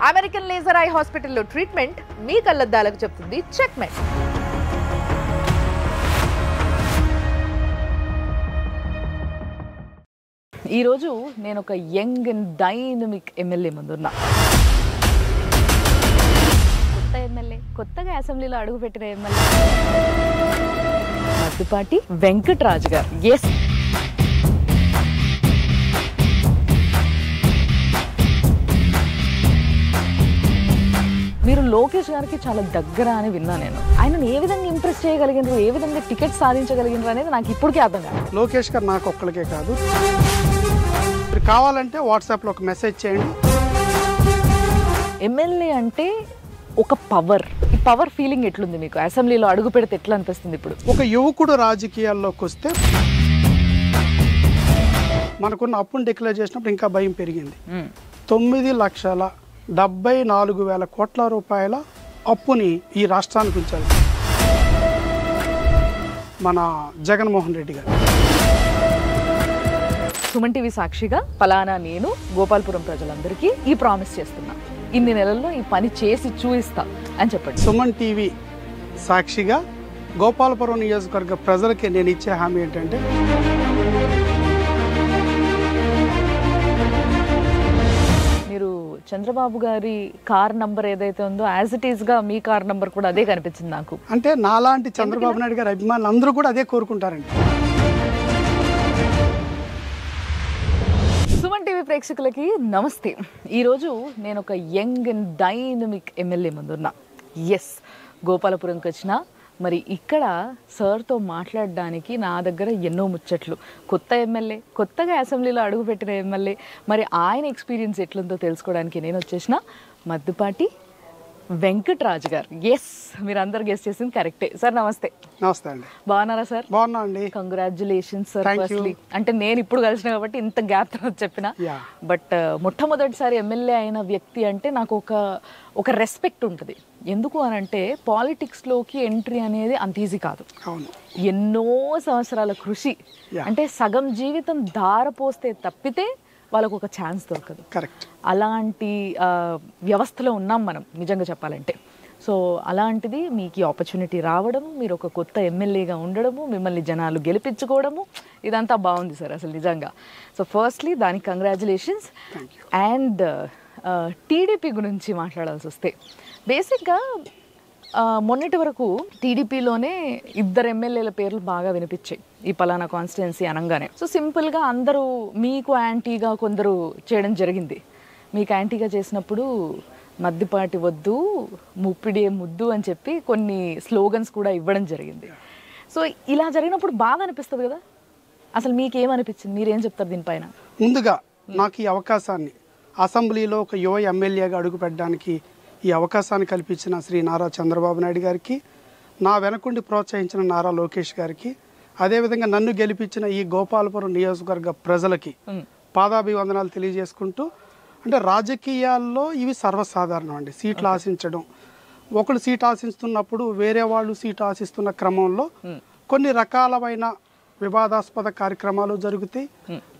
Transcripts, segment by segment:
American laser eye హాస్పిటల్లో treatment మీ కళ్ళద్దాలకు చెప్తుంది checkmate. ఈరోజు నేను ఒక యంగ్ అండ్ డైనమిక్ ఎమ్మెల్యే ముందున్నా. కొత్త ఎమ్మెల్యే, కొత్తగా అసెంబ్లీలో అడుగుపెట్టిన ఎమ్మెల్యే మద్దిపాటి వెంకటరాజు గారు. ఎస్, మీరు లోకేష్ గారికి చాలా దగ్గర అని విన్నా నేను. ఆయనను ఏ విధంగా ఇంప్రెస్ చేయగలిగినారు, ఏ విధంగా టికెట్ సాధించగలిగినారు అనేది నాకు ఇప్పటికే అర్థం కాదు. లోకేష్ గారు నాకు ఒక్కరికే కాదు, మీరు కావాలంటే వాట్సాప్లో ఒక మెసేజ్ చేయండి. ఎమ్మెల్యే అంటే ఒక పవర్. ఈ పవర్ ఫీలింగ్ ఎట్లుంది మీకు? అసెంబ్లీలో అడుగు పెడితే ఎట్లా అనిపిస్తుంది ఇప్పుడు? ఒక యువకుడు రాజకీయాల్లోకి వస్తే మనకున్న అప్పును డిక్లేర్ చేసినప్పుడు ఇంకా భయం పెరిగింది. 9,74,000 కోట్ల రూపాయల అప్పుని ఈ రాష్ట్రానికి ఉంచారు మన జగన్మోహన్ రెడ్డి గారు. సుమన్ టీవీ సాక్షిగా పలానా నేను గోపాల్పురం ప్రజలందరికీ ఈ ప్రామిస్ చేస్తున్నా, ఇన్ని నెలల్లో ఈ పని చేసి చూపిస్తా అని చెప్పండి. సుమన్ టీవీ సాక్షిగా గోపాలపురం నియోజకవర్గ ప్రజలకి నేను ఇచ్చే హామీ ఏంటంటే, మీరు చంద్రబాబు గారి కార్ నంబర్ ఏదైతే ఉందో యాజ్ ఇట్ ఈస్ గా మీ కార్ నంబర్ కూడా అదే కనిపించింది నాకు. అంటే నాలాంటి చంద్రబాబు నాయుడు గారి అభిమానులు అందరూ కూడా అదే కోరుకుంటారండి. సుమన్ టీవీ ప్రేక్షకులకి నమస్తే. ఈరోజు నేను ఒక యంగ్ అండ్ డైనమిక్ ఎమ్మెల్యే ముందున్నా. ఎస్, గోపాలపురంకి వచ్చిన మరి ఇక్కడ సార్తో మాట్లాడడానికి నా దగ్గర ఎన్నో ముచ్చట్లు. కొత్త ఎమ్మెల్యే, కొత్తగా అసెంబ్లీలో అడుగుపెట్టిన ఎమ్మెల్యే, మరి ఆయన ఎక్స్పీరియన్స్ ఎట్లుందో తెలుసుకోవడానికి నేను వచ్చేసిన మద్దిపాటి వెంకటరాజు గారు. ఎస్, మీరు అందరు గెస్ట్ చేసింది కరెక్టే. సార్ నమస్తే. నమస్తే అండి. బాగున్నారా సార్? బాగున్నా అండి. Congratulations sir. ఫస్ట్లీ అంటే నేను ఇప్పుడు కలిసిన కాబట్టి ఇంత గ్యాప్ తర్వాత చెప్పిన, బట్ మొట్టమొదటిసారి ఎమ్మెల్యే అయిన వ్యక్తి అంటే నాకు ఒక రెస్పెక్ట్ ఉంటుంది. ఎందుకు అని అంటే పాలిటిక్స్లోకి ఎంట్రీ అనేది అంత ఈజీ కాదు. ఎన్నో సంవత్సరాల కృషి, అంటే సగం జీవితం ధారపోస్తే తప్పితే వాళ్ళకు ఒక ఛాన్స్ దొరకదు. కరెక్ట్. అలాంటి వ్యవస్థలో ఉన్నాం మనం నిజంగా చెప్పాలంటే. సో అలాంటిది మీకు ఈ ఆపర్చునిటీ రావడము, మీరు ఒక కొత్త ఎమ్మెల్యేగా ఉండడము, మిమ్మల్ని జనాలు గెలిపించుకోవడము, ఇదంతా బాగుంది సార్ అసలు నిజంగా. సో ఫస్ట్లీ దానికి కంగ్రాచులేషన్స్. అండ్ టీడీపీ గురించి మాట్లాడాల్సి వస్తే, బేసిక్గా మొన్నటి వరకు టీడీపీలోనే 2 ఎమ్మెల్యేల పేర్లు బాగా వినిపించాయి ఈ పలానా కాన్స్టిట్యున్సీ అనగానే. సో సింపుల్గా అందరూ మీకు యాంటీగా కొందరు చేయడం జరిగింది. మీకు యాంటీగా చేసినప్పుడు మద్దిపాటి వద్దు, ముప్పిడే ముద్దు అని చెప్పి కొన్ని స్లోగన్స్ కూడా ఇవ్వడం జరిగింది. సో ఇలా జరిగినప్పుడు బాగా అనిపిస్తుంది కదా. అసలు మీకేమనిపించింది? మీరేం చెప్తారు దీనిపైన? ముందుగా నాకు ఈ అవకాశాన్ని, అసెంబ్లీలో ఒక యువ ఎమ్మెల్యేగా అడుగుపెట్టడానికి ఈ అవకాశాన్ని కల్పించిన శ్రీ నారా చంద్రబాబు నాయుడు గారికి, నా వెనకుండి ప్రోత్సహించిన నారా లోకేష్ గారికి, అదేవిధంగా నన్ను గెలిపించిన ఈ గోపాలపురం నియోజకవర్గ ప్రజలకి పాదాభివందనాలు తెలియజేసుకుంటూ, అంటే రాజకీయాల్లో ఇవి సర్వసాధారణం అండి. సీట్లు ఆశించడం, ఒకళ్ళు సీట్ ఆశిస్తున్నప్పుడు వేరే వాళ్ళు సీట్ ఆశిస్తున్న క్రమంలో కొన్ని రకాలమైన వివాదాస్పద కార్యక్రమాలు జరుగుతాయి,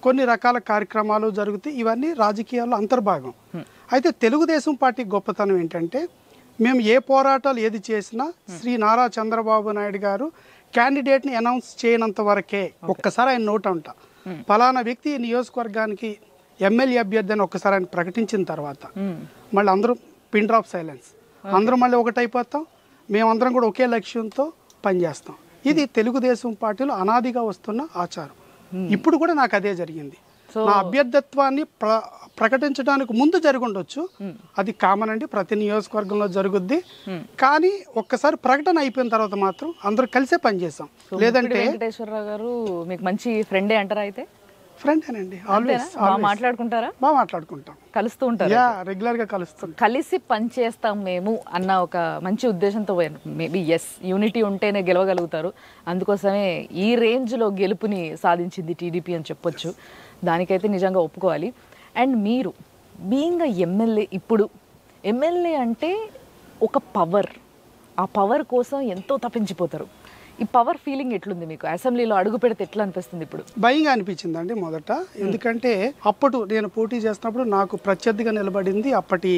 కొన్ని రకాల కార్యక్రమాలు జరుగుతాయి. ఇవన్నీ రాజకీయాల్లో అంతర్భాగం. అయితే తెలుగుదేశం పార్టీ గొప్పతనం ఏంటంటే, మేము ఏ పోరాటాలు ఏది చేసినా శ్రీ నారా చంద్రబాబు నాయుడు గారు క్యాండిడేట్ని అనౌన్స్ చేయనంత వరకే. ఒక్కసారి ఆయన నోట ఉంటా పలానా వ్యక్తి ఈ నియోజకవర్గానికి ఎమ్మెల్యే అభ్యర్థి అని ఒక్కసారి ఆయన ప్రకటించిన తర్వాత మళ్ళీ అందరూ పిన్ డ్రాప్ సైలెన్స్, అందరం మళ్ళీ ఒకటైపోతాం, మేమందరం కూడా ఒకే లక్ష్యంతో పనిచేస్తాం. ఇది తెలుగుదేశం పార్టీలో అనాదిగా వస్తున్న ఆచారం. ఇప్పుడు కూడా నాకు అదే జరిగింది. నా అభ్యర్థత్వాన్ని ప్రకటించడానికి ముందు జరుగుండొచ్చు, అది కామన్ అండి, ప్రతి నియోజకవర్గంలో జరుగుద్ది. కానీ ఒక్కసారి ప్రకటన అయిపోయిన తర్వాత మాత్రం అందరూ కలిసే పనిచేస్తాం. లేదంటే వెంకటేశ్వరరావు గారు మీకు మంచి ఫ్రెండే అంటారా? అయితే ఫ్రెండేనండి, మాట్లాడుకుంటారా? బాగా మాట్లాడుకుంటాం, కలుస్తూ ఉంటారు, రెగ్యులర్ గా కలుస్తాం, కలిసి పనిచేస్తాం మేము అన్న ఒక మంచి ఉద్దేశంతో పోయారు. మేబీ ఎస్, యూనిటీ ఉంటేనే గెలవగలుగుతారు. అందుకోసమే ఈ రేంజ్ లో గెలుపుని సాధించింది టీడీపీ అని చెప్పొచ్చు. దానికైతే నిజంగా ఒప్పుకోవాలి. అండ్ మీరు బీయింగ్ ఎమ్మెల్యే, ఇప్పుడు ఎమ్మెల్యే అంటే ఒక పవర్, ఆ పవర్ కోసం ఎంతో తప్పించిపోతారు. ఈ పవర్ ఫీలింగ్ ఎట్లుంది మీకు? అసెంబ్లీలో అడుగు పెడితే ఎట్లా అనిపిస్తుంది ఇప్పుడు? భయంగా అనిపించిందండి మొదట. ఎందుకంటే అప్పుడు నేను పోటీ చేస్తున్నప్పుడు నాకు ప్రత్యర్థిగా నిలబడింది అప్పటి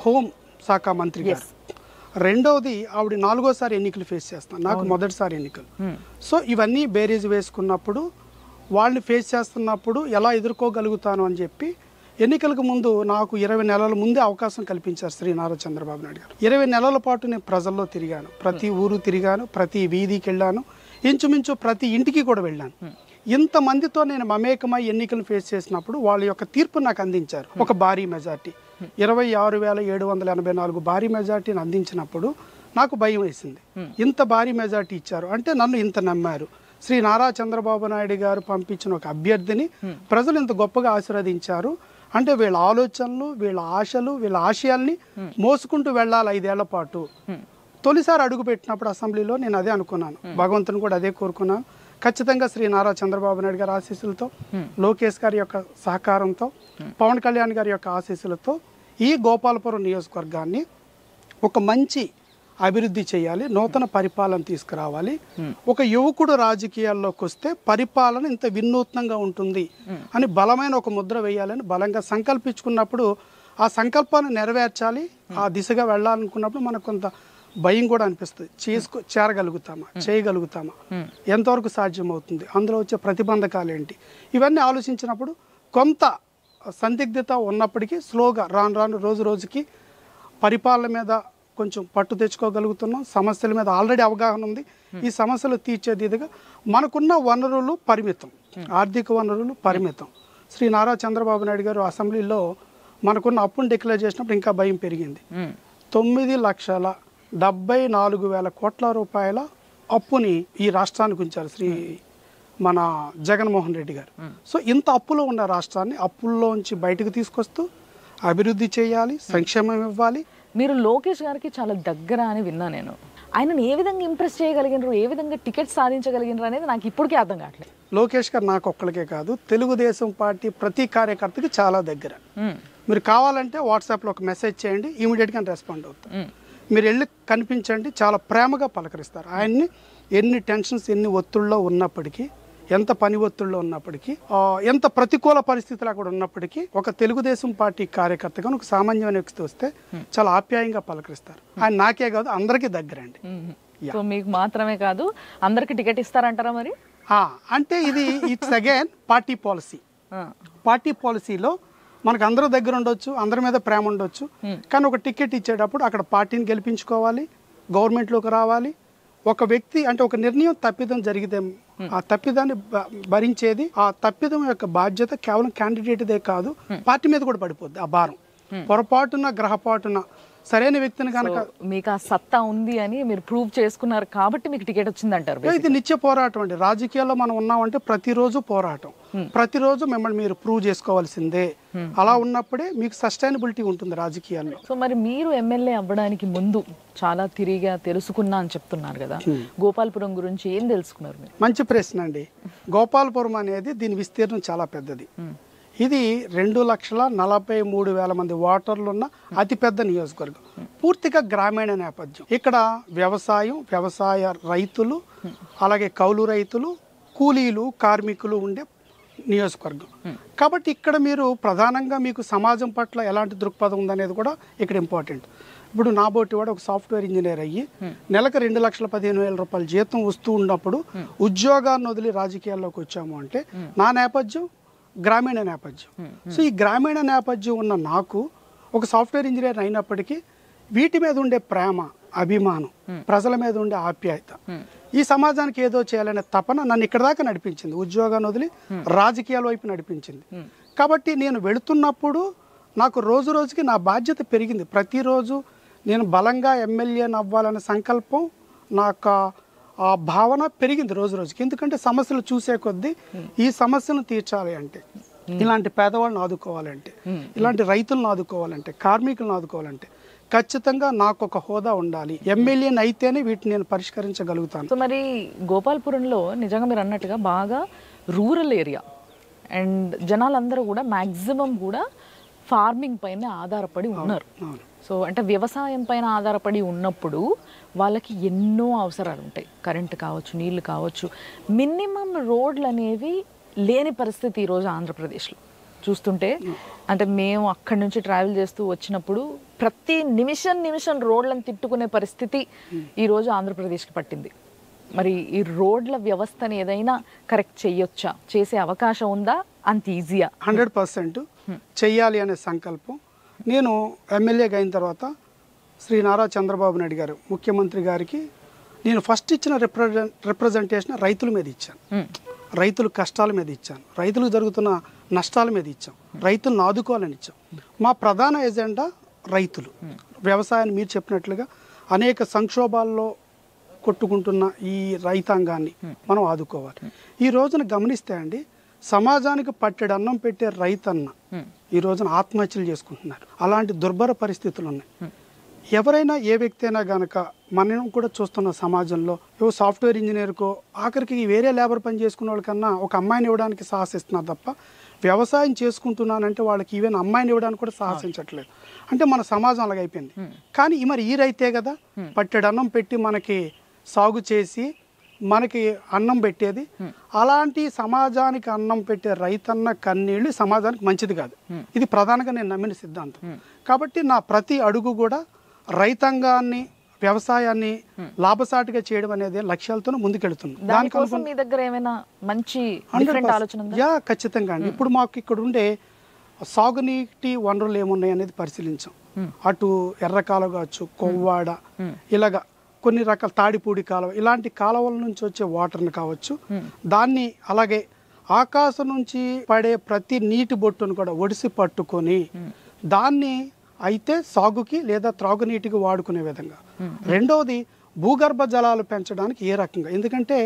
హోం శాఖ మంత్రి గారు. రెండవది ఆవిడ 4వ ఎన్నికలు ఫేస్ చేస్తాను, నాకు మొదటిసారి ఎన్నికలు. సో ఇవన్నీ బేరీజ్ వేసుకున్నప్పుడు వాళ్ళని ఫేస్ చేస్తున్నప్పుడు ఎలా ఎదుర్కోగలుగుతాను అని చెప్పి ఎన్నికలకు ముందు నాకు 20 నెలల ముందే అవకాశం కల్పించారు శ్రీ నారా చంద్రబాబు నాయుడు గారు. 20 నెలల పాటు నేను ప్రజల్లో తిరిగాను, ప్రతి ఊరు తిరిగాను, ప్రతి వీధికి వెళ్ళాను, ఇంచుమించు ప్రతి ఇంటికి కూడా వెళ్ళాను. ఇంతమందితో నేను మమేకమై ఎన్నికలను ఫేస్ చేసినప్పుడు వాళ్ళ యొక్క తీర్పు నాకు అందించారు. ఒక భారీ మెజార్టీ 26,784 భారీ మెజార్టీని అందించినప్పుడు నాకు భయం వేసింది. ఇంత భారీ మెజార్టీ ఇచ్చారు అంటే నన్ను ఇంత నమ్మారు. శ్రీ నారా చంద్రబాబు నాయుడు గారు పంపించిన ఒక అభ్యర్థిని ప్రజలు ఇంత గొప్పగా ఆశీర్వదించారు అంటే వీళ్ళ ఆలోచనలు, వీళ్ళ ఆశలు, వీళ్ళ ఆశయాల్ని మోసుకుంటూ వెళ్ళాలి 5 ఏళ్ల పాటు. తొలిసారి అడుగు పెట్టినప్పుడు అసెంబ్లీలో నేను అదే అనుకున్నాను, భగవంతుని కూడా అదే కోరుకున్నాను. ఖచ్చితంగా శ్రీ నారా చంద్రబాబు నాయుడు గారి ఆశీస్సులతో, లోకేష్ గారి యొక్క సహకారంతో, పవన్ కళ్యాణ్ గారి యొక్క ఆశీస్సులతో ఈ గోపాలపురం నియోజకవర్గాన్ని ఒక మంచి అభివృద్ధి చేయాలి, నూతన పరిపాలన తీసుకురావాలి. ఒక యువకుడు రాజకీయాల్లోకి వస్తే పరిపాలన ఇంత వినూత్నంగా ఉంటుంది అని బలమైన ఒక ముద్ర వేయాలని బలంగా సంకల్పించుకున్నప్పుడు ఆ సంకల్పాన్ని నెరవేర్చాలి, ఆ దిశగా వెళ్ళాలనుకున్నప్పుడు మనకు కొంత భయం కూడా అనిపిస్తుంది. చేరగలుగుతామా, చేయగలుగుతామా, ఎంతవరకు సాధ్యమవుతుంది, అందులో వచ్చే ప్రతిబంధకాలు ఏంటి, ఇవన్నీ ఆలోచించినప్పుడు కొంత సందిగ్ధత ఉన్నప్పటికీ స్లోగా రాను రోజు రోజుకి పరిపాలన మీద కొంచెం పట్టు తెచ్చుకోగలుగుతున్నాం. సమస్యల మీద ఆల్రెడీ అవగాహన ఉంది. ఈ సమస్యలు తీర్చేదిగా మనకున్న వనరులు పరిమితం, ఆర్థిక వనరులు పరిమితం. శ్రీ నారా చంద్రబాబు నాయుడు గారు అసెంబ్లీలో మనకున్న అప్పును డిక్లేర్ చేసినప్పుడు ఇంకా భయం పెరిగింది. 9,74,000 కోట్ల రూపాయల అప్పుని ఈ రాష్ట్రానికి ఉంచారు శ్రీ మన జగన్మోహన్ రెడ్డి గారు. సో ఇంత అప్పులో ఉన్న రాష్ట్రాన్ని అప్పుల్లోంచి బయటకు తీసుకొస్తూ అభివృద్ధి చేయాలి, సంక్షేమం ఇవ్వాలి. మీరు లోకేష్ గారికి చాలా దగ్గర అని విన్నా నేను. ఆయనను ఏ విధంగా ఇంప్రెస్ చేయగలిగినారు, ఏ విధంగా టికెట్ సాధించగలిగినారు అనేది నాకు ఇప్పటికీ అర్థం కావట్లేదు. లోకేష్ గారు నాకు ఒక్కరికే కాదు, తెలుగుదేశం పార్టీ ప్రతి కార్యకర్తకి చాలా దగ్గర. మీరు కావాలంటే వాట్సాప్లో ఒక మెసేజ్ చేయండి, ఇమీడియట్గా రెస్పాండ్ అవుతారు. మీరు వెళ్ళి కనిపించండి, చాలా ప్రేమగా పలకరిస్తారు. ఆయన్ని ఎన్ని టెన్షన్స్, ఎన్ని ఒత్తిళ్ళలో ఉన్నప్పటికీ, ఎంత పని ఒత్తిడిలో ఉన్నప్పటికీ, ఎంత ప్రతికూల పరిస్థితులు అక్కడ ఉన్నప్పటికీ ఒక తెలుగుదేశం పార్టీ కార్యకర్తగా ఒక సామాన్యమైన వ్యక్తి వస్తే చాలా ఆప్యాయంగా పలకరిస్తారు. ఆయన నాకే కాదు అందరికీ దగ్గరండి. సో మీకు మాత్రమే కాదు అందరికి టికెట్ ఇస్తారంటారా మరి? అంటే ఇది it's again party policy. Party పాలసీలో మనకు అందరూ దగ్గర ఉండొచ్చు, అందరి మీద ప్రేమ ఉండొచ్చు, కానీ ఒక టికెట్ ఇచ్చేటప్పుడు అక్కడ పార్టీని గెలిపించుకోవాలి, గవర్నమెంట్లోకి రావాలి. ఒక వ్యక్తి అంటే ఒక నిర్ణయం తప్పిదం జరిగితే ఆ తప్పిదాన్ని భరించేది, ఆ తప్పిదం యొక్క బాధ్యత కేవలం క్యాండిడేట్దే కాదు, పార్టీ మీద కూడా పడిపోద్ది ఆ భారం. పొరపాటున గ్రహపాటున సరైన వ్యక్తిని కనుక మీకు ఆ సత్తా ఉంది అని మీరు ప్రూవ్ చేసుకున్నారు కాబట్టి మీకు టికెట్ వచ్చింది అంటారు. ఇది నిత్య పోరాటం అండి. రాజకీయాల్లో మనం ఉన్నామంటే ప్రతిరోజు పోరాటం, ప్రతిరోజు మిమ్మల్ని మీరు ప్రూవ్ చేసుకోవాల్సిందే. అలా ఉన్నప్పుడే మీకు సస్టైనబిలిటీ ఉంటుంది రాజకీయాల్లో. సో మరి మీరు ఎమ్మెల్యే అవ్వడానికి ముందు చాలా తిరిగా తెలుసుకున్నా అని చెప్తున్నారు కదా, గోపాలపురం గురించి ఏం తెలుసుకున్నారు మీరు? మంచి ప్రశ్న అండి. గోపాలపురం అనేది దీని విస్తీర్ణం చాలా పెద్దది. ఇది 2,43,000 మంది ఓటర్లు ఉన్న అతిపెద్ద నియోజకవర్గం. పూర్తిగా గ్రామీణ నేపథ్యం. ఇక్కడ వ్యవసాయ రైతులు, అలాగే కౌలు రైతులు, కూలీలు, కార్మికులు ఉండే నియోజకవర్గం. కాబట్టి ఇక్కడ మీరు ప్రధానంగా మీకు సమాజం పట్ల ఎలాంటి దృక్పథం ఉందనేది కూడా ఇక్కడ ఇంపార్టెంట్. ఇప్పుడు నాబోటి వాడు ఒక సాఫ్ట్వేర్ ఇంజనీర్ అయ్యి నెలకు 2,15,000 రూపాయల జీతం వస్తూ ఉన్నప్పుడు ఉద్యోగాన్ని వదిలి రాజకీయాల్లోకి వచ్చాము అంటే నా నేపథ్యం గ్రామీణ నేపథ్యం. సో ఈ గ్రామీణ నేపథ్యం ఉన్న నాకు ఒక సాఫ్ట్వేర్ ఇంజనీర్ అయినప్పటికీ వీటి మీద ఉండే ప్రేమ, అభిమానం, ప్రజల మీద ఉండే ఆప్యాయత, ఈ సమాజానికి ఏదో చేయాలనే తపన నన్ను ఇక్కడ దాకా నడిపించింది. ఉద్యోగాన్ని వదిలి రాజకీయాల వైపు నడిపించింది. కాబట్టి నేను వెళుతున్నప్పుడు నాకు రోజు రోజుకి నా బాధ్యత పెరిగింది. ప్రతిరోజు నేను బలంగా ఎమ్మెల్యేని అవ్వాలనే సంకల్పం, నాకు ఆ భావన పెరిగింది రోజు రోజుకి. ఎందుకంటే సమస్యలు చూసే కొద్దీ ఈ సమస్యలను తీర్చాలి అంటే, ఇలాంటి పేదవాళ్ళని ఆదుకోవాలంటే, ఇలాంటి రైతులను ఆదుకోవాలంటే, కార్మికులను ఆదుకోవాలంటే ఖచ్చితంగా నాకు ఒక హోదా ఉండాలి. ఎమ్మెల్యేని అయితేనే వీటిని నేను పరిష్కరించగలుగుతాను. సో మరి గోపాలపురంలో నిజంగా మీరు అన్నట్టుగా బాగా రూరల్ ఏరియా అండ్ జనాలందరూ కూడా మ్యాక్సిమం కూడా ఫార్మింగ్ పైన ఆధారపడి ఉన్నారు. సో అంటే వ్యవసాయం పైన ఆధారపడి ఉన్నప్పుడు వాళ్ళకి ఎన్నో అవసరాలు ఉంటాయి. కరెంటు కావచ్చు, నీళ్లు కావచ్చు, మినిమం రోడ్లు అనేవి లేని పరిస్థితి ఈరోజు ఆంధ్రప్రదేశ్లో. చూస్తుంటే. అంటే మేము అక్కడి నుంచి ట్రావెల్ చేస్తూ వచ్చినప్పుడు ప్రతి నిమిషం రోడ్లను తిట్టుకునే పరిస్థితి ఈరోజు ఆంధ్రప్రదేశ్కి పట్టింది. మరి ఈ రోడ్ల వ్యవస్థని ఏదైనా కరెక్ట్ చేయొచ్చా, చేసే అవకాశం ఉందా, అంత ఈజీయా? 100% చెయ్యాలి అనే సంకల్పం. నేను ఎమ్మెల్యేగా అయిన తర్వాత శ్రీ నారా చంద్రబాబు నాయుడు గారు ముఖ్యమంత్రి గారికి నేను ఫస్ట్ ఇచ్చిన రిప్రజెంటేషన్ రైతుల మీద ఇచ్చాను, రైతుల కష్టాల మీద ఇచ్చాను, రైతులకు జరుగుతున్న నష్టాల మీద ఇచ్చాం, రైతులను ఆదుకోవాలని ఇచ్చాం. మా ప్రధాన ఎజెండా రైతులు, వ్యవసాయాన్ని మీరు చెప్పినట్లుగా అనేక సంక్షోభాల్లో కొట్టుకుంటున్న ఈ రైతాంగాన్ని మనం ఆదుకోవాలి. ఈ రోజున గమనిస్తే అండి, సమాజానికి పట్టెడు అన్నం పెట్టే రైతన్న ఈ రోజున ఆత్మహత్యలు చేసుకుంటున్నారు. అలాంటి దుర్భర పరిస్థితులు ఉన్నాయి. ఎవరైనా ఏ వ్యక్తి అయినా గనక మనం కూడా చూస్తున్న సమాజంలో ఏవో సాఫ్ట్వేర్ ఇంజనీర్కో ఆఖరికి వేరే లేబర్ పని చేసుకున్న వాళ్ళకన్నా ఒక అమ్మాయిని ఇవ్వడానికి సాహసిస్తున్నారు తప్ప వ్యవసాయం చేసుకుంటున్నానంటే వాళ్ళకి ఈవెన్ అమ్మాయిని ఇవ్వడానికి కూడా సాహసించట్లేదు. అంటే మన సమాజం అలాగైపోయింది. కానీ మరి ఈ రైతే కదా పట్టెడు అన్నం పెట్టి మనకి సాగు చేసి మనకి అన్నం పెట్టేది. అలాంటి సమాజానికి అన్నం పెట్టే రైతన్న కన్నీళ్ళు సమాజానికి మంచిది కాదు. ఇది ప్రధానంగా నేను నమ్మిన సిద్ధాంతం. కాబట్టి నా ప్రతి అడుగు కూడా రైతాంగాన్ని, వ్యవసాయాన్ని లాభసాటిగా చేయడం అనేది లక్ష్యాలతో ముందుకెళ్తున్నాం. దానికోసం మీ దగ్గర ఏమైనా మంచి డిఫరెంట్ ఆలోచన ఉందా? ఖచ్చితంగా అండి. ఇప్పుడు మాకు ఇక్కడ ఉండే సాగునీటి వనరులు ఏమున్నాయి అనేది పరిశీలించాం. అటు ఎర్ర కాలువ కావచ్చు, కొవ్వాడ, ఇలాగా కొన్ని రకాల తాడిపూడి కాలువ, ఇలాంటి కాలువల నుంచి వచ్చే వాటర్ని కావచ్చు, దాన్ని అలాగే ఆకాశం నుంచి పడే ప్రతి నీటి బొట్టును కూడా ఒడిసి పట్టుకొని దాన్ని అయితే సాగుకి లేదా త్రాగునీటికి వాడుకునే విధంగా. రెండవది భూగర్భ జలాలు పెంచడానికి ఏ రకంగా, ఎందుకంటే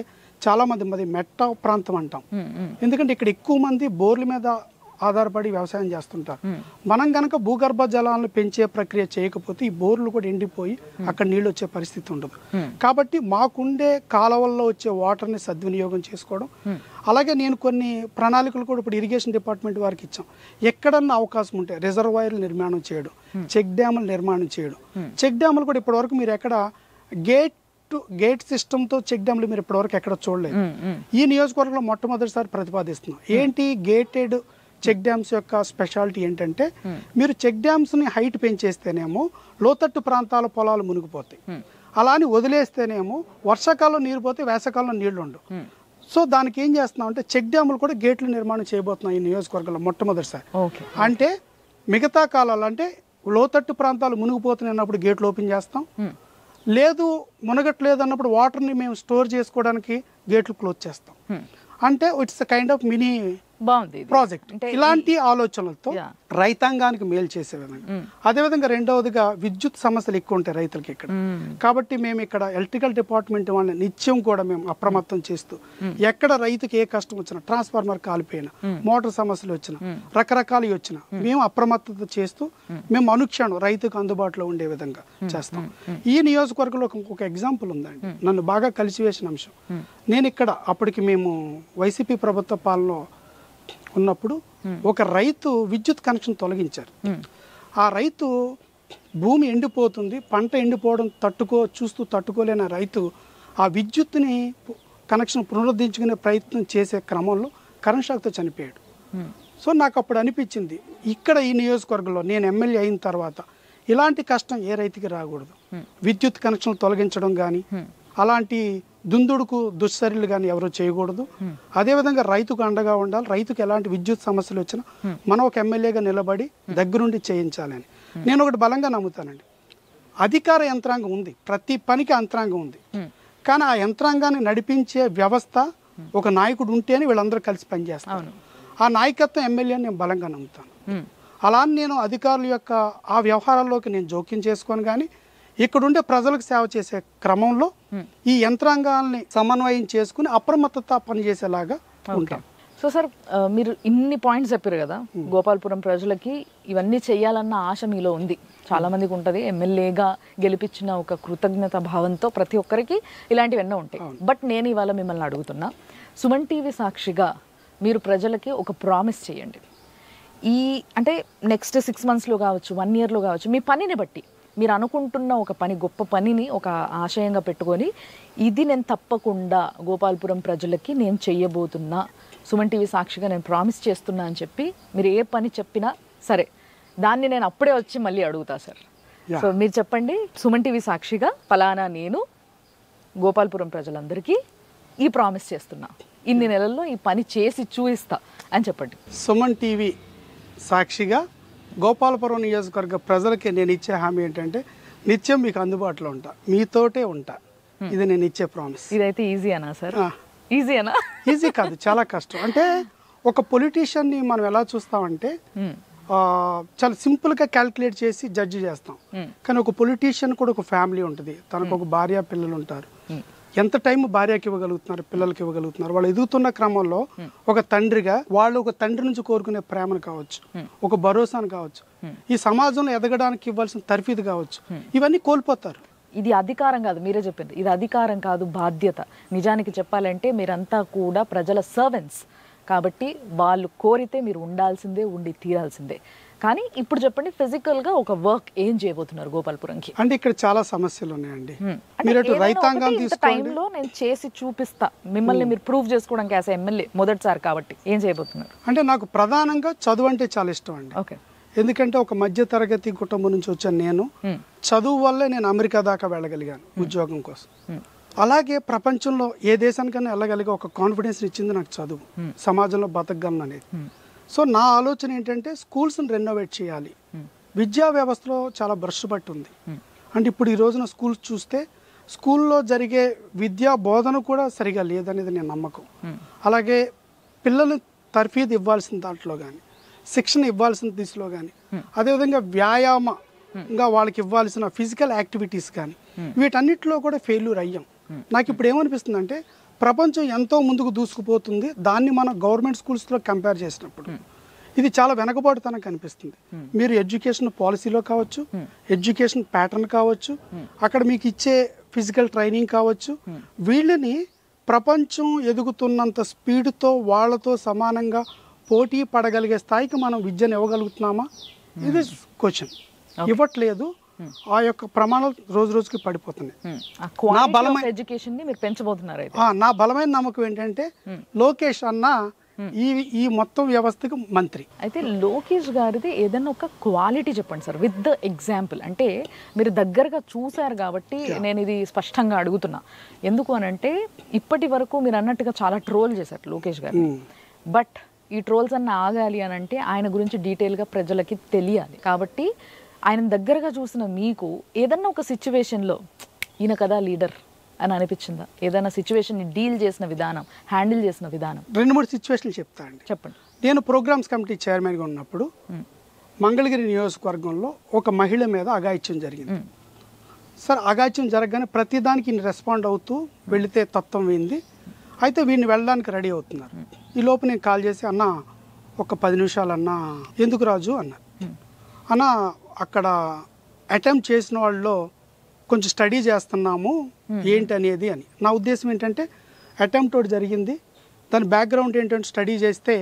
చాలా మంది మాది మెట్ట ప్రాంతం అంటాం, ఎందుకంటే ఇక్కడ ఎక్కువ మంది బోర్ల మీద ఆధారపడి వ్యవసాయం చేస్తుంటారు. మనం కనుక భూగర్భ జలాలను పెంచే ప్రక్రియ చేయకపోతే ఈ బోర్లు కూడా ఎండిపోయి అక్కడ నీళ్ళు వచ్చే పరిస్థితి ఉండదు. కాబట్టి మాకుండే కాలువల్లో వచ్చే వాటర్ని సద్వినియోగం చేసుకోవడం. అలాగే నేను కొన్ని ప్రణాళికలు కూడా ఇప్పుడు ఇరిగేషన్ డిపార్ట్మెంట్ వారికి ఇచ్చాం. ఎక్కడన్నా అవకాశం ఉంటే రిజర్వాయర్లు నిర్మాణం చేయడం, చెక్ డ్యాములు నిర్మాణం చేయడం. చెక్ డ్యాములు కూడా ఇప్పటివరకు మీరు ఎక్కడ గేట్ సిస్టమ్తో చెక్ డ్యామ్లు మీరు ఇప్పటివరకు ఎక్కడ చూడలేదు. ఈ నియోజకవర్గంలో మొట్టమొదటిసారి ప్రతిపాదిస్తున్నాం. ఏంటి గేటెడ్ చెక్ డ్యామ్స్ యొక్క స్పెషాలిటీ ఏంటంటే, మీరు చెక్ డ్యామ్స్ని హైట్ పెంచేస్తేనేమో లోతట్టు ప్రాంతాల పొలాలు మునిగిపోతాయి, అలా అని వదిలేస్తేనేమో వర్షాకాలం నీరు పోతే వేసవకాలంలో నీళ్లు ఉండవు. సో దానికి ఏం చేస్తున్నాం అంటే చెక్ డ్యాములు కూడా గేట్లు నిర్మాణం చేయబోతున్నాం ఈ నియోజకవర్గంలో మొట్టమొదటిసారి. అంటే మిగతా కాలాలు అంటే లోతట్టు ప్రాంతాలు మునిగిపోతున్నప్పుడు గేట్లు ఓపెన్ చేస్తాం, లేదు మునగట్లేదు అన్నప్పుడు వాటర్ని మేము స్టోర్ చేసుకోవడానికి గేట్లు క్లోజ్ చేస్తాం. అంటే it's kind of mini project. ఇలాంటి ఆలోచనలతో రైతాంగానికి మేలు చేసే విధంగా. అదేవిధంగా రెండవదిగా విద్యుత్ సమస్యలు ఎక్కువ ఉంటాయి రైతులకి ఇక్కడ. కాబట్టి మేము ఇక్కడ ఎలక్ట్రికల్ డిపార్ట్మెంట్ వాళ్ళని నిత్యం కూడా మేము అప్రమత్తం చేస్తూ, ఎక్కడ రైతుకి ఏ కష్టం వచ్చినా, ట్రాన్స్ఫార్మర్ కాలిపోయినా, మోటార్ సమస్యలు వచ్చినా, రకరకాలు వచ్చినా మేము అప్రమత్తత చేస్తూ మేము అనుక్షణం రైతుకు అందుబాటులో ఉండే విధంగా చేస్తాం. ఈ నియోజకవర్గంలో ఒక ఎగ్జాంపుల్ ఉందండి, నన్ను బాగా కలిసివేసిన అంశం. నేను ఇక్కడ అప్పటికి మేము వైసీపీ ప్రభుత్వ పాలనలో ఉన్నప్పుడు ఒక రైతు విద్యుత్ కనెక్షన్ తొలగించారు. ఆ రైతు భూమి ఎండిపోతుంది, పంట ఎండిపోవడం చూస్తూ తట్టుకోలేని రైతు ఆ విద్యుత్తుని కనెక్షన్ పునరుద్ధరించుకునే ప్రయత్నం చేసే క్రమంలో కరెంట్ షాక్తో చనిపోయాడు. సో నాకు అప్పుడు అనిపించింది, ఇక్కడ ఈ నియోజకవర్గంలో నేను ఎమ్మెల్యే అయిన తర్వాత ఇలాంటి కష్టం ఏ రైతుకి రాకూడదు. విద్యుత్ కనెక్షన్లు తొలగించడం కానీ, అలాంటి దుందుడుకు దుశ్చర్యలు కానీ ఎవరు చేయకూడదు. అదేవిధంగా రైతుకు అండగా ఉండాలి. రైతుకు ఎలాంటి విద్యుత్ సమస్యలు వచ్చినా మనం ఒక ఎమ్మెల్యేగా నిలబడి దగ్గరుండి చేయించాలని నేను ఒకటి బలంగా నమ్ముతానండి. అధికార యంత్రాంగం ఉంది, ప్రతి పనికి యంత్రాంగం ఉంది, కానీ ఆ యంత్రాంగాన్ని నడిపించే వ్యవస్థ ఒక నాయకుడు ఉంటేనే వీళ్ళందరూ కలిసి పనిచేస్తారు. ఆ నాయకత్వం ఎమ్మెల్యే నేను బలంగా నమ్ముతాను. అలా నేను అధికారుల యొక్క ఆ వ్యవహారాల్లోకి నేను జోక్యం చేసుకొని కానీ ఇక్కడుండే ప్రజలకు సేవ చేసే క్రమంలో ఈ యంత్రాంగాల్ని సమన్వయం చేసుకుని అప్రమత్తత పనిచేసేలాగా ఉంటాం. సో సార్, మీరు ఇన్ని పాయింట్స్ చెప్పారు కదా, గోపాలపురం ప్రజలకి ఇవన్నీ చేయాలన్న ఆశ మీలో ఉంది, చాలా మందికి ఉంటుంది. ఎమ్మెల్యేగా గెలిపించిన ఒక కృతజ్ఞత భావంతో ప్రతి ఒక్కరికి ఇలాంటివన్నీ ఉంటాయి. బట్ నేను ఇవాళ మిమ్మల్ని అడుగుతున్నా, సుమన్ టీవీ సాక్షిగా మీరు ప్రజలకి ఒక ప్రామిస్ చేయండి. అంటే నెక్స్ట్ 6 monthsలో కావచ్చు, 1 yearలో కావచ్చు, మీ పనిని బట్టి మీరు అనుకుంటున్న ఒక పని, గొప్ప పనిని ఒక ఆశయంగా పెట్టుకొని, ఇది నేను తప్పకుండా గోపాలపురం ప్రజలకి నేను చెయ్యబోతున్నా, సుమన్ టీవీ సాక్షిగా నేను ప్రామిస్ చేస్తున్నా అని చెప్పి మీరు ఏ పని చెప్పినా సరే దాన్ని నేను అప్పుడే వచ్చి మళ్ళీ అడుగుతా సార్. సో మీరు చెప్పండి, సుమన్ టీవీ సాక్షిగా ఫలానా నేను గోపాల్పురం ప్రజలందరికీ ఈ ప్రామిస్ చేస్తున్నా, ఇన్ని నెలల్లో ఈ పని చేసి చూపిస్తా అని చెప్పండి. సుమన్ టీవీ సాక్షిగా గోపాలపురం నియోజకవర్గ ప్రజలకి నేను ఇచ్చే హామీ ఏంటంటే నిత్యం మీకు అందుబాటులో ఉంటా, మీతోటే ఉంటా. ఇది నేను ఇచ్చే ప్రామిస్. ఇదైతే ఈజీ అనా సార్? ఈజీ అనా? ఈజీ కాదు, చాలా కష్టం. అంటే ఒక పొలిటీషియన్ని మనం ఎలా చూస్తామంటే చాలా సింపుల్గా క్యాల్కులేట్ చేసి జడ్జి చేస్తాం. కానీ ఒక పొలిటీషియన్ కూడా ఒక ఫ్యామిలీ ఉంటుంది, తనకు ఒక భార్య పిల్లలు ఉంటారు. ఎంత టైం భార్యకి ఇవ్వగలుగుతున్నారు, పిల్లలకి ఇవ్వగలుగుతున్నారు. వాళ్ళు ఎదుగుతున్న క్రమంలో ఒక తండ్రిగా వాళ్ళు ఒక తండ్రి నుంచి కోరుకునే ప్రేమను కావచ్చు, ఒక భరోసాను కావచ్చు, ఈ సమాజంలో ఎదగడానికి ఇవ్వాల్సిన తర్ఫీదు కావచ్చు, ఇవన్నీ కోల్పోతారు. ఇది అధికారం కాదు, మీరే చెప్పింది, ఇది అధికారం కాదు, బాధ్యత. నిజానికి చెప్పాలంటే మీరంతా కూడా ప్రజల సర్వెంట్స్ కాబట్టి వాళ్ళు కోరితే మీరు ఉండాల్సిందే, ఉండి తీరాల్సిందే. కానీ ఇప్పుడు చెప్పండి, ఫిజికల్ గా ఒక వర్క్ ఏం చేయబోతున్నారు గోపాల్పురంకి? అంటే ఇక్కడ చాలా సమస్యలు ఉన్నాయండి. మీరు రైతాంగం టైంలో నేను చేసి చూపిస్తా, మిమ్మల్ని మీరు ప్రూవ్ చేసుకోవడానికి యాజ్ ఎమ్మెల్యే మొదటిసారి కాబట్టి ఏం చేయబోతున్నారు? అంటే నాకు ప్రధానంగా చదువు అంటే చాలా ఇష్టం అండి. ఓకే. ఎందుకంటే ఒక మధ్య తరగతి కుటుంబం నుంచి వచ్చాను నేను. చదువు వల్లే నేను అమెరికా దాకా వెళ్ళగలిగాను ఉద్యోగం కోసం. అలాగే ప్రపంచంలో ఏ దేశానికైనా వెళ్ళగలిగే ఒక కాన్ఫిడెన్స్ ఇచ్చింది నాకు చదువు, సమాజంలో బతకగలను అనేది. సో నా ఆలోచన ఏంటంటే స్కూల్స్ని రెనోవేట్ చేయాలి. విద్యా వ్యవస్థలో చాలా భ్రష్టు పట్టి ఉంది. అంటే ఇప్పుడు ఈ రోజున స్కూల్స్ చూస్తే స్కూల్లో జరిగే విద్యా బోధన కూడా సరిగా లేదనేది నేను నమ్మకం. అలాగే పిల్లలు తర్ఫీదు ఇవ్వాల్సిన దాంట్లో కానీ, శిక్షణ ఇవ్వాల్సిన దిశలో కానీ, అదేవిధంగా వ్యాయామంగా వాళ్ళకి ఇవ్వాల్సిన ఫిజికల్ యాక్టివిటీస్ కానీ, వీటన్నిటిలో కూడా ఫెయిల్యూర్ అయ్యాం. నాకు ఇప్పుడు ఏమనిపిస్తుంది అంటే ప్రపంచం ఎంతో ముందుకు దూసుకుపోతుంది, దాన్ని మనం గవర్నమెంట్ స్కూల్స్లో కంపేర్ చేసినప్పుడు ఇది చాలా వెనకబాటుతనం కనిపిస్తుంది. మీరు ఎడ్యుకేషన్ పాలసీలో కావచ్చు, ఎడ్యుకేషన్ ప్యాటర్న్ కావచ్చు, అక్కడ మీకు ఇచ్చే ఫిజికల్ ట్రైనింగ్ కావచ్చు, వీళ్ళని ప్రపంచం ఎదుగుతున్నంత స్పీడ్తో వాళ్ళతో సమానంగా పోటీ పడగలిగే స్థాయికి మనం విద్యను ఇవ్వగలుగుతున్నామా? ఇది క్వశ్చన్. ఇవ్వట్లేదు. ఆ యొక్క ప్రమాణాలు రోజు రోజుకి పడిపోతున్నాయి. నా బలమైన ఎడ్యుకేషన్ ని మీరు పెంచబోతున్నారు. నా బలమైన నమ్మకం ఏంటంటే లోకేష్ అన్న ఈ మొత్తం వ్యవస్థకు మంత్రి. అయితే లోకేష్ గారిది ఏదైనా ఒక క్వాలిటీ చెప్పండి సార్, విత్ ద ఎగ్జాంపుల్. అంటే మీరు దగ్గరగా చూశారు కాబట్టి నేను ఇది స్పష్టంగా అడుగుతున్నా. ఎందుకు అనంటే ఇప్పటి వరకు మీరు అన్నట్టుగా చాలా ట్రోల్ చేశారు లోకేష్ గారు. బట్ ఈ ట్రోల్స్ అన్న ఆగాలి అని అంటే ఆయన గురించి డీటెయిల్గా ప్రజలకి తెలియాలి. కాబట్టి ఆయన దగ్గరగా చూసిన మీకు ఏదన్నా ఒక సిచ్యువేషన్లో ఈయన కదా లీడర్ అని అనిపించిందా? ఏదైనా సిచ్యువేషన్ని డీల్ చేసిన విధానం, హ్యాండిల్ చేసిన విధానం? 2-3 సిచ్యువేషన్లు చెప్తా అండి. చెప్పండి. నేను ప్రోగ్రామ్స్ కమిటీ చైర్మన్గా ఉన్నప్పుడు మంగళగిరి నియోజకవర్గంలో ఒక మహిళ మీద అఘాయిత్యం జరిగింది. సార్ అఘాయిత్యం జరగగానే ప్రతిదానికి ఈయన రెస్పాండ్ అవుతూ వెళితే తత్వం వింది. అయితే వీడిని వెళ్ళడానికి రెడీ అవుతున్నారు. ఈ లోపు నేను కాల్ చేసి, అన్న ఒక 10 నిమిషాలు అన్న. ఎందుకు రాజు అన్న. అన్న అక్కడ అటెంప్ట్ చేసిన వాళ్ళలో కొంచెం స్టడీ చేస్తున్నాము ఏంటి అనేది అని. నా ఉద్దేశం ఏంటంటే అటెంప్ట్ ఒకటి జరిగింది, దాని బ్యాక్గ్రౌండ్ ఏంటంటే స్టడీ చేస్తే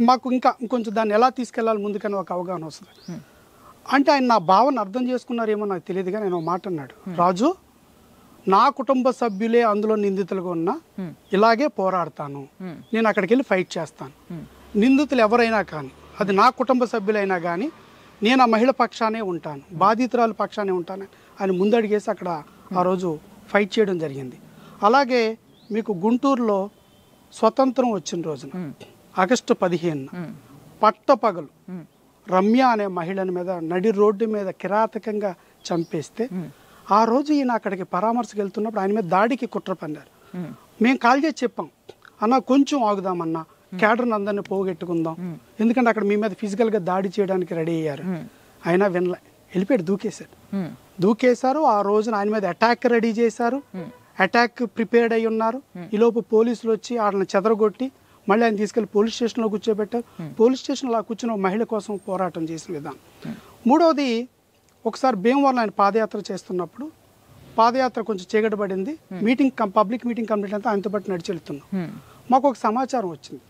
మాకు ఇంకా ఇంకొంచెం దాన్ని ఎలా తీసుకెళ్ళాలి ముందుకని ఒక అవగాహన వస్తుంది. అంటే ఆయన నా భావన అర్థం చేసుకున్నారేమో నాకు తెలియదుగా నేను ఒక మాట అన్నాడు, రాజు నా కుటుంబ సభ్యులే అందులో నిందితులుగా ఉన్నా ఇలాగే పోరాడతాను, నేను అక్కడికి వెళ్ళి ఫైట్ చేస్తాను. నిందితులు ఎవరైనా కానీ, అది నా కుటుంబ సభ్యులైనా కానీ నేను ఆ మహిళ పక్షానే ఉంటాను, బాధితురాలు పక్షానే ఉంటాను అని ముందడిగేసి అక్కడ ఆ రోజు ఫైట్ చేయడం జరిగింది. అలాగే మీకు గుంటూరులో స్వతంత్రం వచ్చిన రోజున ఆగస్టు 15 పట్టపగలు రమ్య అనే మహిళని మీద నడి రోడ్డు మీద కిరాతకంగా చంపేస్తే ఆ రోజు ఈయన అక్కడికి పరామర్శకు వెళ్తున్నప్పుడు ఆయన మీద దాడికి కుట్ర పన్నారు. మేము కాల్ చేసి చెప్పాం, అన్న కొంచెం ఆగుదామన్నా, క్యాడర్ని అందరినీ పోగొట్టుకుందాం, ఎందుకంటే అక్కడ మీ మీద ఫిజికల్గా దాడి చేయడానికి రెడీ అయ్యారు. అయినా వినలే, వెళ్ళిపోయాడు, దూకేశారు. ఆ రోజున ఆయన మీద అటాక్ రెడీ చేశారు, అటాక్ ప్రిపేర్డ్ అయి ఉన్నారు. ఈలోపు పోలీసులు వచ్చి వాళ్ళని చెదరగొట్టి మళ్ళీ ఆయన తీసుకెళ్లి పోలీస్ స్టేషన్లో కూర్చోబెట్టారు. పోలీస్ స్టేషన్లో కూర్చున్న మహిళ కోసం పోరాటం చేసిన విధానం. మూడవది, ఒకసారి భీమవరం ఆయన పాదయాత్ర చేస్తున్నప్పుడు పాదయాత్ర కొంచెం చీకటపడింది, పబ్లిక్ మీటింగ్ కంప్లీట్ అంతా ఆయనతో పాటు నడిచి వెళ్తున్నాం. మాకు ఒక సమాచారం వచ్చింది,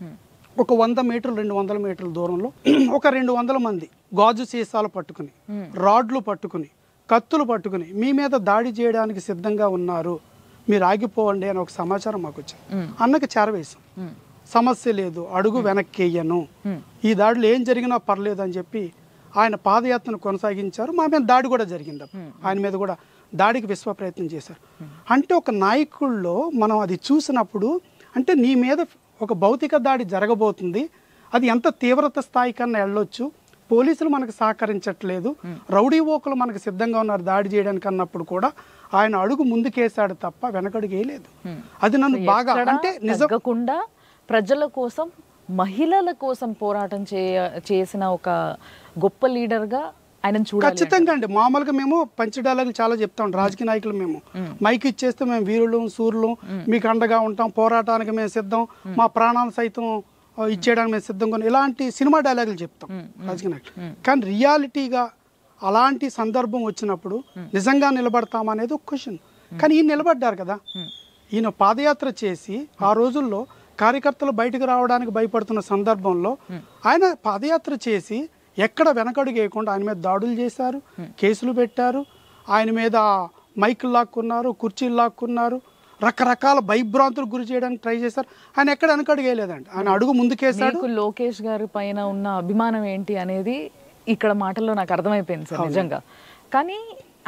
ఒక 100 మీటర్లు 200 మీటర్ల దూరంలో ఒక 200 మంది గాజు సీసాలు పట్టుకుని, రాడ్లు పట్టుకుని, కత్తులు పట్టుకుని మీ మీద దాడి చేయడానికి సిద్ధంగా ఉన్నారు, మీరు ఆగిపోవండి అని ఒక సమాచారం మాకు వచ్చింది. అన్నకి చేరవేశాం. సమస్య లేదు, అడుగు వెనక్కేయను, ఈ దాడిలో ఏం జరిగినా పర్లేదు అని చెప్పి ఆయన పాదయాత్రను కొనసాగించారు. మా మీద దాడి కూడా జరిగింది, ఆయన మీద కూడా దాడికి విశ్వ ప్రయత్నం చేశారు. అంటే ఒక నాయకుల్లో మనం అది చూసినప్పుడు అంటే నీ మీద ఒక భౌతిక దాడి జరగబోతుంది, అది ఎంత తీవ్రత స్థాయి కన్నా వెళ్ళొచ్చు, పోలీసులు మనకు సహకరించట్లేదు, రౌడీ ఓకులు మనకు సిద్ధంగా ఉన్నారు దాడి చేయడానికి అన్నప్పుడు కూడా ఆయన అడుగు ముందుకేశాడు తప్ప వెనకడుగు వేయలేదు. అది నన్ను బాగా అంటే నిజంగా ప్రజల కోసం మహిళల కోసం పోరాటం చేసిన ఒక గొప్ప లీడర్గా ఆయన చూడాలి. ఖచ్చితంగా అండి. మామూలుగా మేము పంచ డైలాగులు చాలా చెప్తాం రాజకీయ నాయకులు, మేము మైక్ ఇచ్చేస్తే మేము వీరులు సూర్యులు మీకు అండగా ఉంటాం, పోరాటానికి మేము సిద్ధం, మా ప్రాణాలు సైతం ఇచ్చేయడానికి మేము సిద్ధంగా ఉన్నాం, ఇలాంటి సినిమా డైలాగులు చెప్తాం రాజకీయ నాయకులు. కానీ రియాలిటీగా అలాంటి సందర్భం వచ్చినప్పుడు నిజంగా నిలబడతామనేది ఒక క్వశ్చన్. కానీ ఈయన నిలబడ్డారు కదా, ఈయన పాదయాత్ర చేసి ఆ రోజుల్లో కార్యకర్తలు బయటకు రావడానికి భయపడుతున్న సందర్భంలో ఆయన పాదయాత్ర చేసి ఎక్కడ వెనకడుగు వేయకుండా ఆయన మీద దాడులు చేశారు, కేసులు పెట్టారు, ఆయన మీద మైకులు లాక్కున్నారు, కుర్చీలు లాక్కున్నారు, రకరకాల భయభ్రాంతులకు గురి చేయడానికి ట్రై చేశారు. ఆయన ఎక్కడ వెనకడుగు వేయలేదండి, ఆయన అడుగు ముందుకేశాడు. లోకేష్ గారి పైన ఉన్న అభిమానం ఏంటి అనేది ఇక్కడ మాటల్లో నాకు అర్థమైపోయింది సార్ నిజంగా. కానీ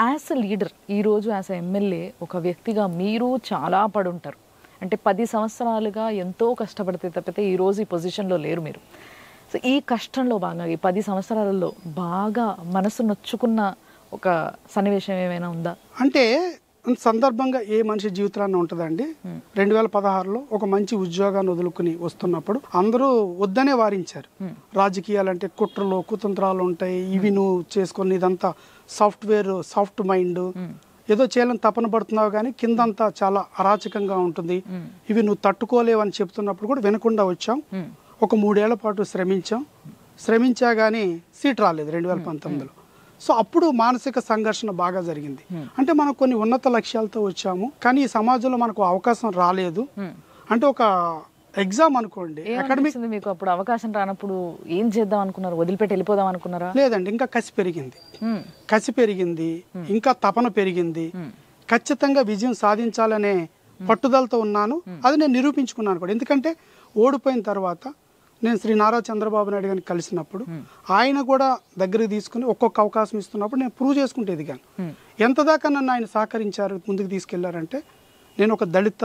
యాజ్ ఎ లీడర్ ఈరోజు యాజ్ ఎ ఎమ్మెల్యే ఒక వ్యక్తిగా మీరు చాలా పడుంటారు. అంటే 10 సంవత్సరాలుగా ఎంతో కష్టపడితే తప్పితే ఈరోజు ఈ పొజిషన్లో లేరు మీరు. సో ఈ కష్టంలో భాగంగా ఈ 10 సంవత్సరాలలో బాగా మనసు నొచ్చుకున్న ఒక సన్నివేశం ఏమైనా ఉందా? అంటే సందర్భంగా ఏ మనిషి జీవితాన్ని ఉంటుందండి. 2016లో ఒక మంచి ఉద్యోగాన్ని వదులుకుని వస్తున్నప్పుడు అందరూ వద్దనే వారించారు. రాజకీయాలంటే కుట్రలు కుతంత్రాలు ఉంటాయి, ఇవి నువ్వు చేసుకొని ఇదంతా సాఫ్ట్వేర్ సాఫ్ట్ మైండ్ ఏదో చేయాలని తపన పడుతున్నావు కానీ కిందంతా చాలా అరాచకంగా ఉంటుంది, ఇవి నువ్వు తట్టుకోలేవని చెప్తున్నప్పుడు కూడా వినకుండా వచ్చాం. ఒక 3 ఏళ్ల పాటు శ్రమించా కానీ సీట్ రాలేదు 2019లో. సో అప్పుడు మానసిక సంఘర్షణ బాగా జరిగింది. అంటే మనం కొన్ని ఉన్నత లక్ష్యాలతో వచ్చాము కానీ ఈ సమాజంలో మనకు అవకాశం రాలేదు. అంటే ఒక ఎగ్జామ్ అనుకోండి, అకాడమిక్ మీకు అప్పుడు అవకాశం రానప్పుడు ఏం చేద్దాం అనుకున్నారు? వదిలిపెట్టి వెళ్ళిపోదాం అనుకున్నారా? లేదండి, ఇంకా కసి పెరిగింది, ఇంకా తపన పెరిగింది. ఖచ్చితంగా విజయం సాధించాలనే పట్టుదలతో ఉన్నాను. అది నేను నిరూపించుకున్నాను కూడా. ఎందుకంటే ఓడిపోయిన తర్వాత నేను శ్రీ నారా చంద్రబాబు నాయుడు గారిని కలిసినప్పుడు ఆయన కూడా దగ్గరికి తీసుకుని ఒక్కొక్క అవకాశం ఇస్తున్నప్పుడు నేను ప్రూవ్ చేసుకుంటే ఎదిగాను. ఎంత దాకా నన్ను ఆయన సహకరించారు, ముందుకు తీసుకెళ్లారంటే నేను ఒక దళిత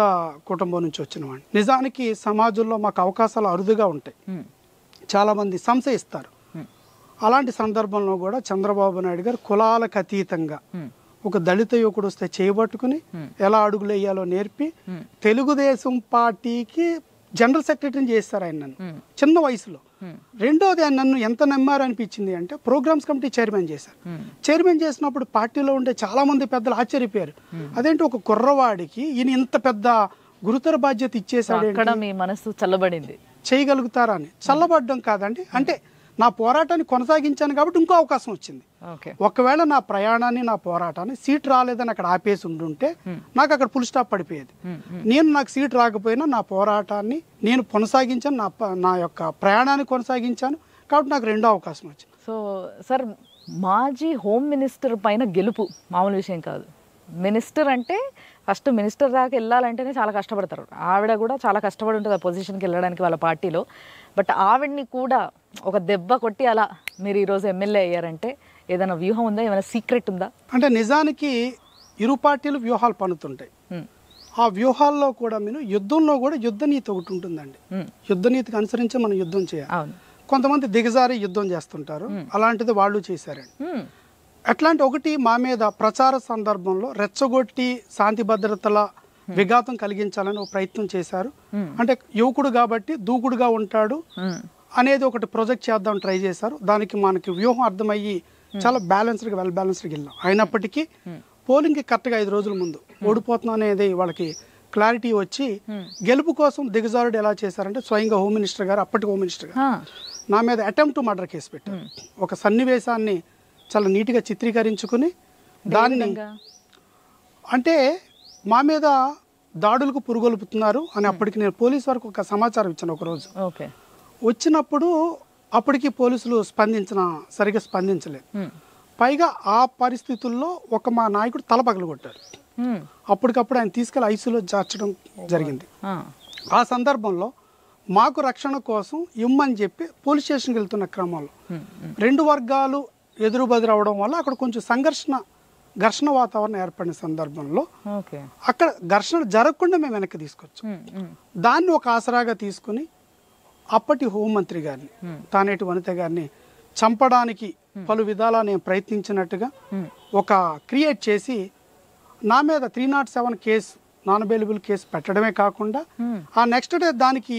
కుటుంబం నుంచి వచ్చినవాడిని. నిజానికి సమాజంలో మాకు అవకాశాలు అరుదుగా ఉంటాయి, చాలామంది సంశయిస్తారు. అలాంటి సందర్భంలో కూడా చంద్రబాబు నాయుడు గారు కులాలకు అతీతంగా ఒక దళిత యువకుడు వస్తే చేయబట్టుకుని ఎలా అడుగులు వేయాలో నేర్పి తెలుగుదేశం పార్టీకి జనరల్ సెక్రటరీని చేస్తారు ఆయన నన్ను చిన్న వయసులో. రెండోది ఆయన నన్ను ఎంత నమ్మారు అనిపించింది అంటే ప్రోగ్రామ్స్ కమిటీ చైర్మన్ చేశారు. చైర్మన్ చేసినప్పుడు పార్టీలో ఉండే చాలా మంది పెద్దలు ఆశ్చర్యపోయారు, అదేంటి ఒక కుర్రవాడికి ఈయన ఇంత పెద్ద గురుతర బాధ్యత ఇచ్చేసాడు, మీ మనసు చల్లబడింది, చేయగలుగుతారా అని. చల్లబడ్డం కాదండి, అంటే నా పోరాటాన్ని కొనసాగించాను కాబట్టి ఇంకో అవకాశం వచ్చింది. ఒకవేళ నా ప్రయాణాన్ని నా పోరాటాన్ని సీట్ రాలేదని అక్కడ ఆపేసి ఉండుంటే నాకు అక్కడ ఫుల్ స్టాప్ పడిపోయేది. నాకు సీట్ రాకపోయినా నా పోరాటాన్ని నేను కొనసాగించాను, నా యొక్క ప్రయాణాన్ని కొనసాగించాను కాబట్టి నాకు రెండో అవకాశం వచ్చింది. సో సార్, మాజీ హోమ్ మినిస్టర్ పైన గెలుపు మామూలు విషయం కాదు. మినిస్టర్ అంటే ఫస్ట్ మినిస్టర్ దాకా వెళ్ళాలంటేనే చాలా కష్టపడతారు. ఆవిడ కూడా చాలా కష్టపడి ఉంటుంది ఆ పొజిషన్కి వెళ్ళడానికి వాళ్ళ పార్టీలో. బట్ ఆవిడ్ని కూడా ఒక దెబ్బ కొట్టి అలా మీరు ఈరోజు ఎమ్మెల్యే అయ్యారంటే ఏదైనా వ్యూహం ఉందా, ఏమైనా సీక్రెట్ ఉందా? అంటే నిజానికి ఇరు పార్టీలు వ్యూహాలు పన్నుతుంటాయి. ఆ వ్యూహాల్లో కూడా మీరు యుద్ధంలో కూడా యుద్ధ నీతి ఒకటి ఉంటుందండి. యుద్ధ నీతికి అనుసరించి మనం యుద్ధం చేయాలి. కొంతమంది దిగజారి యుద్ధం చేస్తుంటారు, అలాంటిది వాళ్ళు చేశారండి. అట్లాంటి ఒకటి మా మీద ప్రచార సందర్భంలో రెచ్చగొట్టి శాంతి భద్రతల విఘాతం కలిగించాలని ఒక ప్రయత్నం చేశారు. అంటే యువకుడు కాబట్టి దూకుడుగా ఉంటాడు అనేది ఒకటి ప్రొజెక్ట్ చేద్దాం ట్రై చేశారు. దానికి మనకి వ్యూహం అర్థమయ్యి చాలా బ్యాలెన్స్డ్గా వెల్ బ్యాలెన్స్డ్గా వెళ్ళాం. అయినప్పటికీ పోలింగ్కి కరెక్ట్గా 5 రోజుల ముందు ఓడిపోతున్నాం అనేది వాళ్ళకి క్లారిటీ వచ్చి గెలుపు కోసం దిగజారుడు ఎలా చేశారంటే స్వయంగా హోమ్ మినిస్టర్ గారు, అప్పటి హోమ్ మినిస్టర్ గారు నా మీద అటెంప్ట్ టు మర్డర్ కేసు పెట్టారు. ఒక సన్నివేశాన్ని చాలా నీట్గా చిత్రీకరించుకుని దాన్ని అంటే మా మీద దాడులకు పురుగొలుపుతున్నారు అని అప్పటికి నేను పోలీసు వారికి ఒక సమాచారం ఇచ్చాను ఒకరోజు. వచ్చినప్పుడు అప్పటికి పోలీసులు సరిగా స్పందించలేదు. పైగా ఆ పరిస్థితుల్లో ఒక మా నాయకుడు తల పగలగొట్టారు. అప్పటికప్పుడు ఆయన తీసుకెళ్లి ఐసీయూలో చేర్చడం జరిగింది. ఆ సందర్భంలో మాకు రక్షణ కోసం ఇమ్మని చెప్పి పోలీస్ స్టేషన్కి వెళ్తున్న క్రమంలో రెండు వర్గాలు ఎదురు బదురు అవడం వల్ల అక్కడ కొంచెం ఘర్షణ వాతావరణం ఏర్పడిన సందర్భంలో అక్కడ ఘర్షణ జరగకుండా మేము వెనక్కి తీసుకొచ్చాం. దాన్ని ఒక ఆసరాగా తీసుకుని అప్పటి హోంమంత్రి గారిని తానేటి వనిత గారిని చంపడానికి పలు విధాలా నేను ప్రయత్నించినట్టుగా ఒక క్రియేట్ చేసి నా మీద 307 కేసు నాన్ అవైలబుల్ కేసు పెట్టడమే కాకుండా ఆ నెక్స్ట్ డే దానికి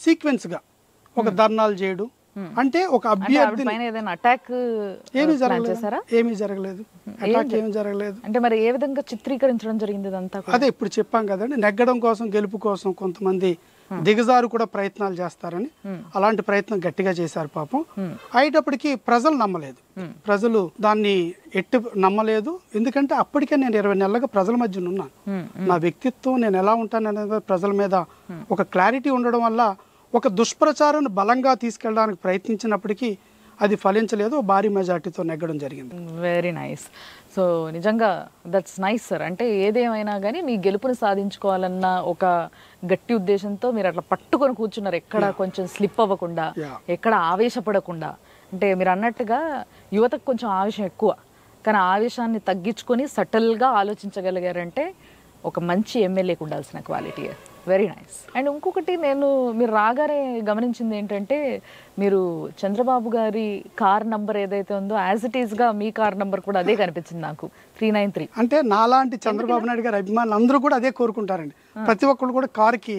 సీక్వెన్స్గా ఒక ధర్నాలు చేయడం, అంటే ఒక అభ్యర్థి ఏమీ జరగలేదు, అటాక్ ఏమీ జరగలేదు. అంటే మరి ఏ విధంగా చిత్రీకరించడం జరిగింది ఇదంతా? అదే ఇప్పుడు చెప్పాం కదండి, నెగ్గడం కోసం గెలుపు కోసం కొంతమంది దిగజారు కూడా ప్రయత్నాలు చేస్తారని అలాంటి ప్రయత్నం గట్టిగా చేశారు పాపం. అయ్యేటప్పటికి ప్రజలు నమ్మలేదు, ప్రజలు దాన్ని నమ్మలేదు. ఎందుకంటే అప్పటికే నేను 20 నెలలుగా ప్రజల మధ్య ఉన్నాను. నా వ్యక్తిత్వం నేను ఎలా ఉంటాననేది ప్రజల మీద ఒక క్లారిటీ ఉండడం వల్ల ఒక దుష్ప్రచారాన్ని బలంగా తీసుకెళ్ళడానికి ప్రయత్నించినప్పటికీ అది ఫలించలేదు, భారీ మెజార్టీతో నెగ్గడం జరిగింది. Very nice. సో నిజంగా దట్స్ నైస్ సార్. అంటే ఏదేమైనా కానీ మీ గెలుపుని సాధించుకోవాలన్న ఒక గట్టి ఉద్దేశంతో మీరు అట్లా పట్టుకొని కూర్చున్నారు, ఎక్కడ కొంచెం స్లిప్ అవ్వకుండా, ఎక్కడ ఆవేశపడకుండా. అంటే మీరు అన్నట్టుగా యువతకు కొంచెం ఆవేశం ఎక్కువ, కానీ ఆవేశాన్ని తగ్గించుకొని సటిల్గా ఆలోచించగలిగారంటే ఒక మంచి ఎమ్మెల్యేకి ఉండాల్సిన క్వాలిటీ. Very nice. అండ్ ఇంకొకటి మీరు రాగానే గమనించింది ఏంటంటే మీరు చంద్రబాబు గారి కార్ నంబర్ ఏదైతే ఉందో యాజ్ ఇట్ ఈస్గా మీ కార్ నంబర్ కూడా అదే కనిపించింది నాకు, 393. అంటే నాలాంటి చంద్రబాబు నాయుడు గారి అభిమానులు అందరూ కూడా అదే కోరుకుంటారండి. ప్రతి ఒక్కరు కూడా కార్కి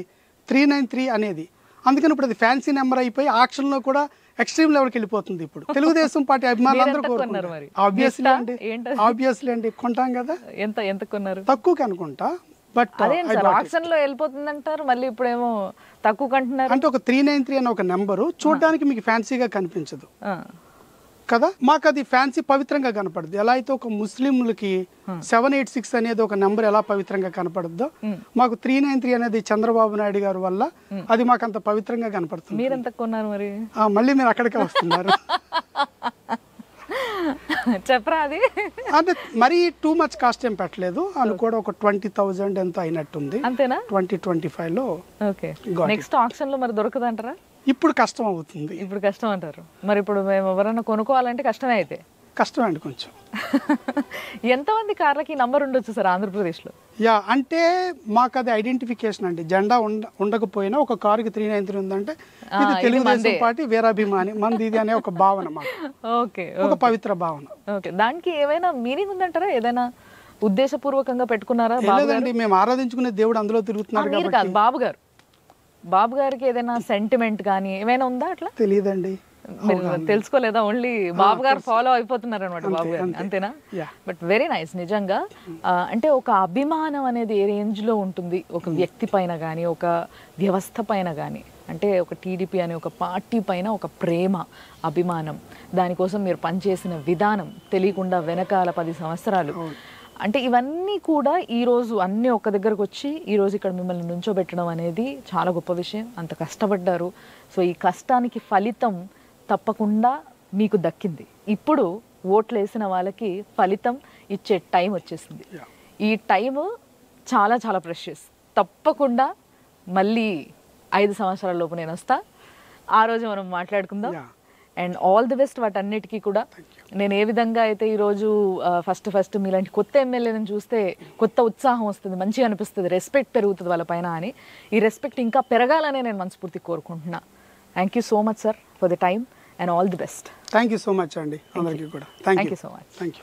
393 అనేది. అందుకని ఇప్పుడు అది ఫ్యాన్సీ నెంబర్ అయిపోయి ఆక్షన్లో కూడా ఎక్స్ట్రీమ్ లెవెల్కి వెళ్ళిపోతుంది. ఇప్పుడు తెలుగుదేశం పార్టీ అభిమానులు అందరూ కోరుకుంటారు. ఆబ్వియస్లీ అండి కొంటాం కదా. ఎంత కొన్నారు? తక్కువకి అనుకుంటా, బట్ ఆక్షన్ లో వెళ్ళిపోతుంది అంటారు, మళ్ళీ ఇప్పుడేమో తక్కువ కంటున్నారు. అంటే ఒక 393 అనే ఒక నెంబరు చూడడానికి మీకు ఫ్యాన్సీగా కనిపించదు కదా, మాకు అది ఫ్యాన్సీ పవిత్రంగా కనపడుద్ది. ఎలా అయితే ఒక ముస్లింలకి 786 అనేది ఒక నెంబర్ ఎలా పవిత్రంగా కనపడుద్దో మాకు 393 అనేది చంద్రబాబు నాయుడు గారి వల్ల అది మాకు అంత పవిత్రంగా కనపడుతుంది. మీరెంత కొన్నారు మరి? మళ్ళీ మీరు అక్కడికే వస్తున్నారు. చెప్పరా అది? అంటే మరీ టూ మచ్ కాస్ట్ ఏం పెట్టలేదు, అది కూడా ఒక 20,000 ఎంత అయినట్టుంది. అంతేనా? 2025 లో. ఓకే. నెక్స్ట్ ఆక్షన్ లో మరి దొరకదంటారా? ఇప్పుడు కష్టం అవుతుంది. ఇప్పుడు కష్టం అంటారు. మరి ఇప్పుడు మేము ఎవరైనా కొనుక్కోవాలంటే కష్టమే. అయితే కష్టమే అండి కొంచెం. ఎంతమంది కార్లకి నంబర్ ఉండొచ్చు సార్ ఆంధ్రప్రదేశ్లో? అంటే మాకు అది ఐడెంటిఫికేషన్ అండి. జెండా ఉండకపోయినా ఒక కారుకి 393 ఉందంటే ఇది తెలుగుదేశం పార్టీ వీరాభిమాని మంది ఇది అనే ఒక భావన మాకు. ఓకే, ఒక పవిత్ర భావన. ఓకే. దానికి ఏమైనా మీనింగ్ ఉందంటారా? ఏదైనా ఉద్దేశపూర్వకంగా పెట్టుకున్నారా? లేదండి, మేము ఆరాధించుకునే దేవుడు అందులో తిరుగుతున్నారు కాబట్టి. బాబు గారికి ఏదైనా సెంటిమెంట్ కానీ ఏమైనా ఉందా? అట్లా తెలియదండి, తెలుసుకోలేదా? ఓన్లీ బాబు గారు ఫాలో అయిపోతున్నారు అనమాట బాబు గారు, అంతేనా? But very nice. నిజంగా అంటే ఒక అభిమానం అనేది ఏ రేంజ్ లో ఉంటుంది ఒక వ్యక్తి పైన కానీ ఒక వ్యవస్థ పైన కానీ, అంటే ఒక టీడీపీ అనే ఒక పార్టీ పైన ఒక ప్రేమ, అభిమానం, దానికోసం మీరు పనిచేసిన విధానం తెలియకుండా వెనకాల 10 సంవత్సరాలు, అంటే ఇవన్నీ కూడా ఈరోజు అన్నీ ఒక్క దగ్గరకు వచ్చి ఈరోజు ఇక్కడ మిమ్మల్ని నుంచోబెట్టడం అనేది చాలా గొప్ప విషయం. అంత కష్టపడ్డారు. సో ఈ కష్టానికి ఫలితం తప్పకుండా మీకు దక్కింది. ఇప్పుడు ఓట్లు వేసిన వాళ్ళకి ఫలితం ఇచ్చే టైం వచ్చేసింది. ఈ టైము చాలా చాలా ప్రెషియస్. తప్పకుండా మళ్ళీ 5 సంవత్సరాల లోపు నేను వస్తా, ఆ రోజు మనం మాట్లాడుకుందాం. అండ్ ఆల్ ది బెస్ట్ వాటన్నిటికీ కూడా. నేను ఏ విధంగా అయితే ఈరోజు ఫస్ట్ మీలాంటి కొత్త ఎమ్మెల్యేలను చూస్తే కొత్త ఉత్సాహం వస్తుంది, మంచిగా అనిపిస్తుంది, రెస్పెక్ట్ పెరుగుతుంది వాళ్ళ పైన అని. ఈ రెస్పెక్ట్ ఇంకా పెరగాలనే నేను మనస్ఫూర్తి కోరుకుంటున్నా. Thank you so much sir for the time and all the best. Thank you so much అండి అందరికీ కూడా. Thank you so much. Thank you.